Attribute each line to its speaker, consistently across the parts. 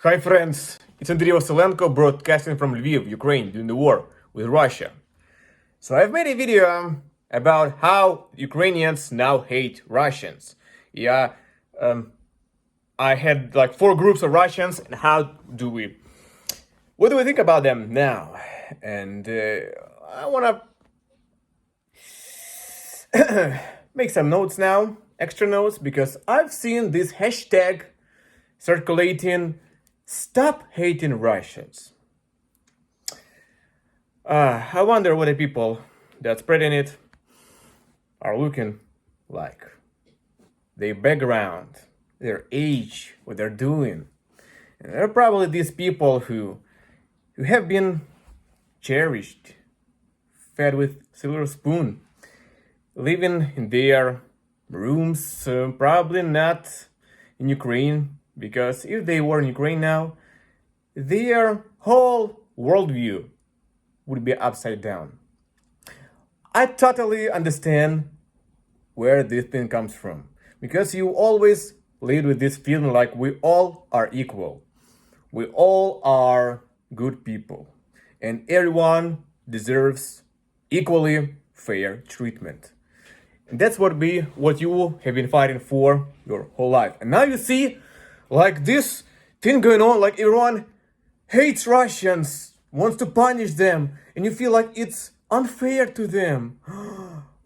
Speaker 1: Hi friends, it's Andriy Vasilenko broadcasting from Lviv, Ukraine during the war with Russia. So I've made a video about how Ukrainians now hate Russians. I had like 4 groups of Russians and what do we think about them now? And I want to make some notes now, extra notes, because I've seen this hashtag circulating, "Stop hating Russians." I wonder what the people that spreading it are looking like. Their background, their age, what they're doing. And they're probably these people who have been cherished, fed with silver spoon, living in their rooms, probably not in Ukraine, because if they were in Ukraine now, their whole worldview would be upside down. I totally understand where this thing comes from, because you always live with this feeling like we all are equal. We all are good people, and everyone deserves equally fair treatment. And that's what you have been fighting for your whole life. And now you see like this thing going on, like everyone hates Russians, wants to punish them, and you feel like it's unfair to them.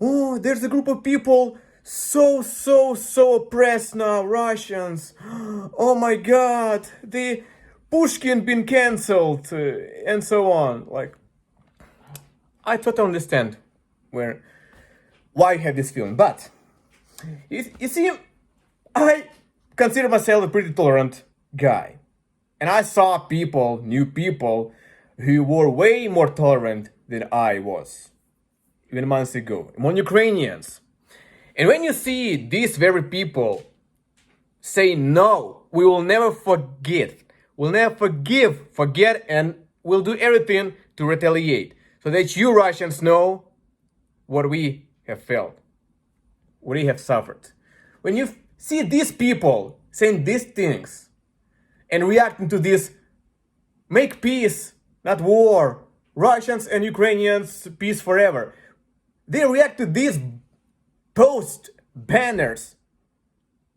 Speaker 1: Oh, there's a group of people so oppressed now, Russians. Oh my god, the Pushkin been cancelled, and so on. Like, I totally understand why I have this feeling, but you see, I consider myself a pretty tolerant guy, and I saw new people who were way more tolerant than I was even months ago, among Ukrainians. And when you see these very people say no, we will never forget, we'll never forget, and we'll do everything to retaliate, so that you Russians know what we have felt, what we have suffered. When you see these people saying these things and reacting to this, make peace, not war, Russians and Ukrainians, peace forever. They react to these post banners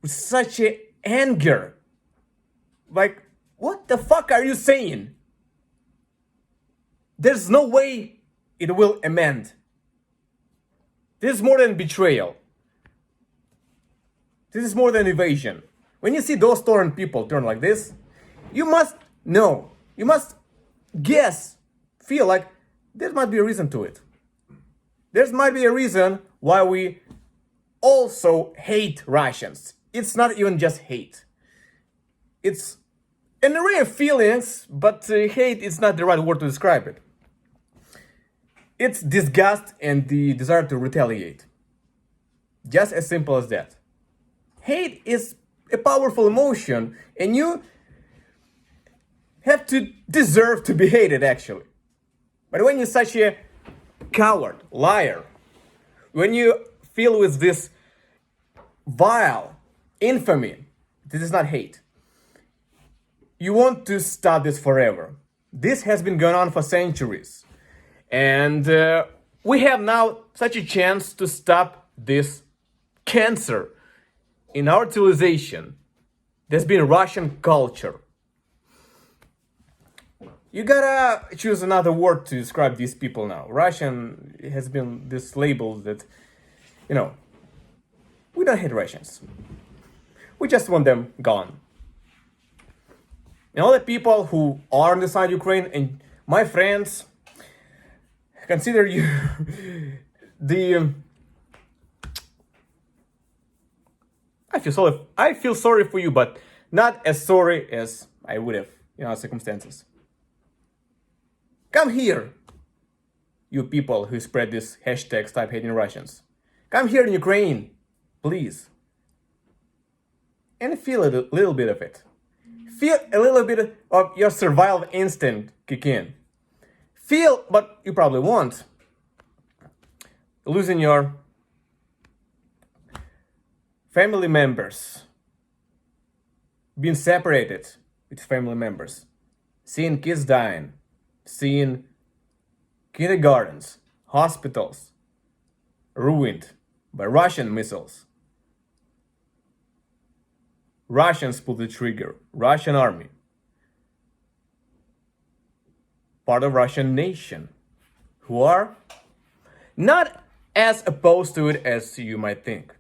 Speaker 1: with such a anger. Like, what the fuck are you saying? There's no way it will amend. This is more than betrayal. This is more than evasion. When you see those tolerant people turn like this, you must know, you must guess, feel like there might be a reason to it. There might be a reason why we also hate Russians. It's not even just hate. It's an array of feelings, but hate is not the right word to describe it. It's disgust and the desire to retaliate. Just as simple as that. Hate is a powerful emotion, and you have to deserve to be hated, actually. But when you're such a coward, liar, when you feel with this vile infamy, this is not hate. You want to stop this forever. This has been going on for centuries. And we have now such a chance to stop this cancer in our civilization. There's been Russian culture. You gotta choose another word to describe these people now. Russian has been this label that, we don't hate Russians. We just want them gone. And all the people who are on the side of Ukraine, and my friends, consider you I feel sorry for you, but not as sorry as I would have in our circumstances. Come here, you people who spread this hashtag "Stop Hating Russians." Come here in Ukraine, please, and feel a little bit of it. Feel a little bit of your survival instinct kick in. Feel, but you probably won't, losing your family members, being separated, with family members, seeing kids dying, seeing kindergartens, hospitals ruined by Russian missiles. Russians pulled the trigger, Russian army, part of Russian nation, who are not as opposed to it as you might think.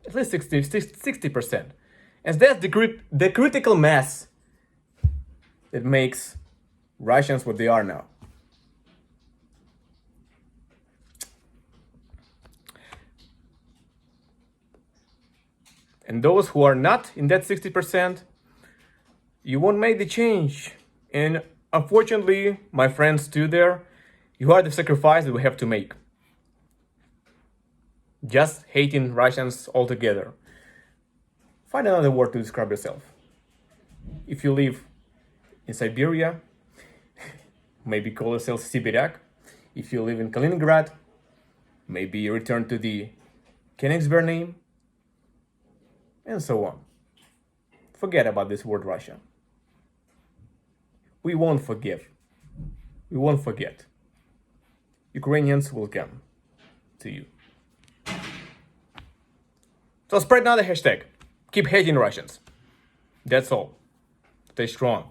Speaker 1: At least 60%. And that's the critical mass that makes Russians what they are now. And those who are not in that 60%, you won't make the change. And unfortunately, my friends too there, you are the sacrifice that we have to make. Just hating Russians altogether. Find another word to describe yourself. If you live in Siberia, maybe call yourself Sibiryak. If you live in Kaliningrad, maybe return to the Königsberg name, and so on. Forget about this word Russia. We won't forgive. We won't forget. Ukrainians will come to you. So spread another hashtag. Keep hating Russians. That's all. Stay strong.